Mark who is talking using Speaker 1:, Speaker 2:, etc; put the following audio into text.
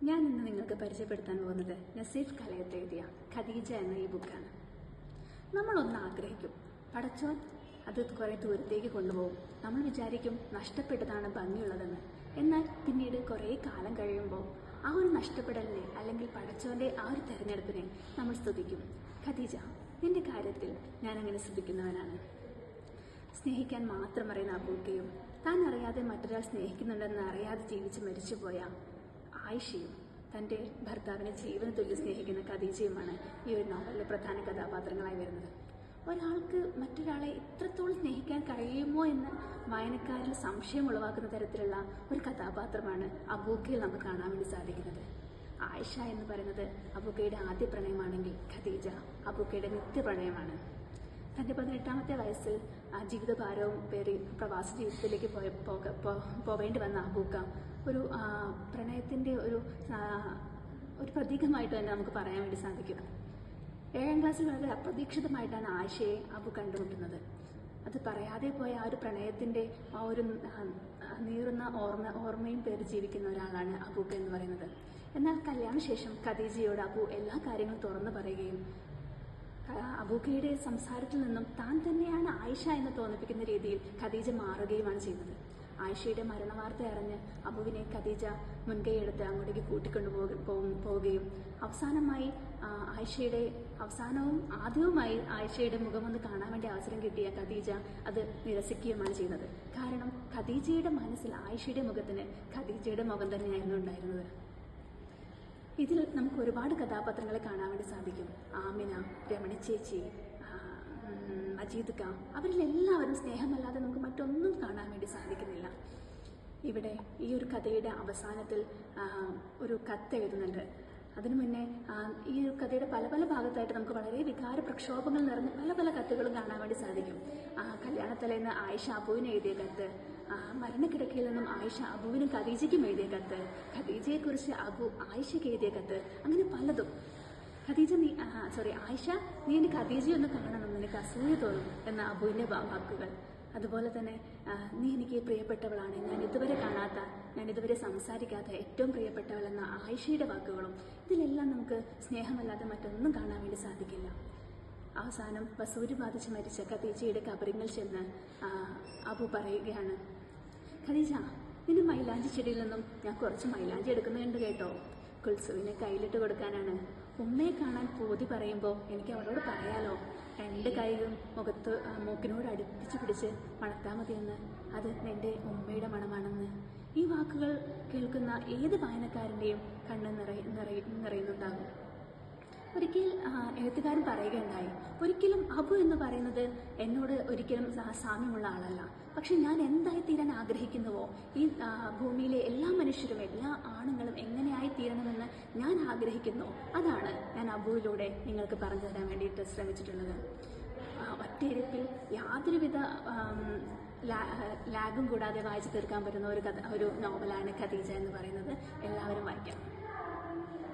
Speaker 1: ഞാൻ ഇന്ന് നിങ്ങൾക്ക് പരിചയപ്പെടുത്താൻ പോകുന്നത് നസീഫ് കലയത്ത് എഴുതിയ ഖദീജ എന്ന ഈ ബുക്കാണ്. നമ്മളൊന്ന് ആഗ്രഹിക്കും, പടച്ചോൻ അത് കുറേ ദൂരത്തേക്ക് കൊണ്ടുപോകും. നമ്മൾ വിചാരിക്കും നഷ്ടപ്പെട്ടതാണ് ഭംഗിയുള്ളതെന്ന്. എന്നാൽ പിന്നീട് കുറേ കാലം കഴിയുമ്പോൾ ആ ഒരു നഷ്ടപ്പെടലിനെ അല്ലെങ്കിൽ പടച്ചോൻ്റെ ആ ഒരു തെരഞ്ഞെടുപ്പിനെ നമ്മൾ സ്തുതിക്കും. ഖദീജ, നിന്റെ കാര്യത്തിൽ ഞാൻ അങ്ങനെ സ്തുതിക്കുന്നവനാണ്. സ്നേഹിക്കാൻ മാത്രം അറിയുന്ന അബൂക്കയും താൻ അറിയാതെ മറ്റൊരാൾ സ്നേഹിക്കുന്നുണ്ടെന്ന് അറിയാതെ ജീവിച്ച് മരിച്ചുപോയ ആയിഷയും തൻ്റെ ഭർത്താവിനെ ജീവന് തുല്യം സ്നേഹിക്കുന്ന ഖദീജയുമാണ് ഈ ഒരു നോവലിലെ പ്രധാന കഥാപാത്രങ്ങളായി വരുന്നത്. ഒരാൾക്ക് മറ്റൊരാളെ ഇത്രത്തോളം സ്നേഹിക്കാൻ കഴിയുമോ എന്ന് വായനക്കാരിൽ സംശയം ഉളവാക്കുന്ന തരത്തിലുള്ള ഒരു കഥാപാത്രമാണ് അബൂക്കയിൽ നമുക്ക് കാണാൻ വേണ്ടി സാധിക്കുന്നത്. ആയിഷ എന്ന് പറയുന്നത് അബൂക്കയുടെ ആദ്യ പ്രണയമാണെങ്കിൽ ഖദീജ അബൂക്കയുടെ നിത്യപ്രണയമാണ്. തൻ്റെ 18ാമത്തെ വയസ്സിൽ ജീവിതഭാരവും പേറി പ്രവാസ ജീവിതത്തിലേക്ക് പോവേണ്ടി വന്ന അബൂക്ക ഒരു പ്രണയത്തിൻ്റെ ഒരു പ്രതീകമായിട്ട് തന്നെ നമുക്ക് പറയാൻ വേണ്ടി സാധിക്കും. 7ാം ക്ലാസ്സിൽ വളരെ അപ്രതീക്ഷിതമായിട്ടാണ് ആയിഷയെ അബു കണ്ടുമുട്ടുന്നത്. അത് പറയാതെ പോയ ആ ഒരു പ്രണയത്തിൻ്റെ ആ ഒരു നീറുന്ന ഓർമ്മയും പേര് ജീവിക്കുന്ന ഒരാളാണ് അബൂക്ക എന്ന് പറയുന്നത്. എന്നാൽ കല്യാണശേഷം ഖദീജയോട് അബു എല്ലാ കാര്യങ്ങളും തുറന്നു പറയുകയും അബൂക്കയുടെ സംസാരത്തിൽ നിന്നും താൻ തന്നെയാണ് ആയിഷ എന്ന് തോന്നിപ്പിക്കുന്ന രീതിയിൽ ഖദീജ മാറുകയുമാണ് ചെയ്യുന്നത്. ആയിഷയുടെ മരണവാർത്ത അറിഞ്ഞ് അബുവിനെ ഖദീജ മുൻകൈയെടുത്ത് അങ്ങോട്ടേക്ക് കൂട്ടിക്കൊണ്ടു പോവുകയും അവസാനവും ആദ്യവുമായി ആയിഷയുടെ മുഖമൊന്ന് കാണാൻ വേണ്ടി അവസരം കിട്ടിയ ഖദീജ അത് നിരസിക്കുകയുമാണ് ചെയ്യുന്നത്. കാരണം ഖദീജയുടെ മനസ്സിൽ ആയിഷയുടെ മുഖത്തിന് ഖദീജയുടെ മുഖം തന്നെയായിരുന്നു ഉണ്ടായിരുന്നത്. ഇതിൽ നമുക്ക് ഒരുപാട് കഥാപാത്രങ്ങളെ കാണാൻ വേണ്ടി സാധിക്കും. ആമിന, രമണി ചേച്ചി, മജീദ് ഖാൻ, അവരിലെല്ലാവരും സ്നേഹമല്ലാതെ നമുക്ക് മറ്റൊന്നും കാണാൻ വേണ്ടി സാധിക്കുന്നില്ല. ഇവിടെ ഈ ഒരു കഥയുടെ അവസാനത്തിൽ ഒരു കത്ത് എഴുതുന്നുണ്ട്. അതിനു മുന്നേ ഈ ഒരു കഥയുടെ പല പല ഭാഗത്തായിട്ട് നമുക്ക് വളരെ വികാര പ്രക്ഷോഭങ്ങൾ നിറഞ്ഞ പല പല കത്തുകളും കാണാൻ വേണ്ടി സാധിക്കും. കല്യാണത്തലേന്ന് ആയിഷ അബുവിന് എഴുതിയ കത്ത്, മരണക്കിടക്കയിൽ നിന്നും ആയിഷ അബുവിനും ഖദീജയ്ക്കും എഴുതിയ കത്ത്, ഖദീജയെക്കുറിച്ച് അബു ആയിഷയ്ക്ക് എഴുതിയ കത്ത്, അങ്ങനെ പലതും. ആയിഷ, നീ എനിക്ക് ഖദീജയൊന്ന് കാണണം, നിനക്ക് അസൂയ തോന്നും എന്ന അബുവിൻ്റെ വാക്കുകൾ. അതുപോലെ തന്നെ നീ എനിക്ക് പ്രിയപ്പെട്ടവളാണ്, ഞാൻ ഇതുവരെ കാണാത്ത, ഞാൻ ഇതുവരെ സംസാരിക്കാത്ത ഏറ്റവും പ്രിയപ്പെട്ടവൾ എന്ന ആയിഷയുടെ വാക്കുകളും. ഇതിലെല്ലാം നമുക്ക് സ്നേഹമല്ലാതെ മറ്റൊന്നും കാണാൻ വേണ്ടി സാധിക്കില്ല. അവസാനം വസൂരി ബാധിച്ച് മരിച്ച ഖദീജയുടെ കബറിങ്ങിൽ ചെന്ന് അബു പറയുകയാണ്, ഖദീജ, നിന്റെ മൈലാഞ്ചി ചെടിയിൽ നിന്നും ഞാൻ കുറച്ച് മൈലാഞ്ചി എടുക്കുന്നുണ്ട് കേട്ടോ. കുൽസുവിനെ കയ്യിലിട്ട് കൊടുക്കാനാണ്. ഉമ്മയെ കാണാൻ പൂതി പറയുമ്പോൾ എനിക്ക് അവളോട് പറയാലോ, 2 കൈകളും മൂക്കിനോട് അടുപ്പിച്ച് പിടിച്ച് മണത്താൽ മതിയെന്ന്, അത് എൻ്റെ ഉമ്മയുടെ മണമാണെന്ന്. ഈ വാക്കുകൾ കേൾക്കുന്ന ഏത് വായനക്കാരൻ്റെയും കണ്ണ് നിറയുന്നുണ്ടാകും. ഒരിക്കൽ എഴുത്തുകാരൻ പറയുകയുണ്ടായി, ഒരിക്കലും അബു എന്ന് പറയുന്നത് എന്നോട് ഒരിക്കലും സാമ്യമുള്ള ആളല്ല. പക്ഷെ ഞാൻ എന്തായിത്തീരാൻ ആഗ്രഹിക്കുന്നുവോ, ഈ ഭൂമിയിലെ എല്ലാ മനുഷ്യരും എല്ലാ ആണുങ്ങളും എങ്ങനെയായി തീരണമെന്ന് ഞാൻ ആഗ്രഹിക്കുന്നു, അതാണ് ഞാൻ അബുവിലൂടെ നിങ്ങൾക്ക് പറഞ്ഞു തരാൻ വേണ്ടിയിട്ട് ശ്രമിച്ചിട്ടുള്ളത്. ഒറ്റയിരുപ്പിൽ യാതൊരുവിധ ലാഗും കൂടാതെ വായിച്ചു തീർക്കാൻ പറ്റുന്ന ഒരു നോവലാണ് ഖദീജ എന്ന് പറയുന്നത്. എല്ലാവരും വായിക്കാം.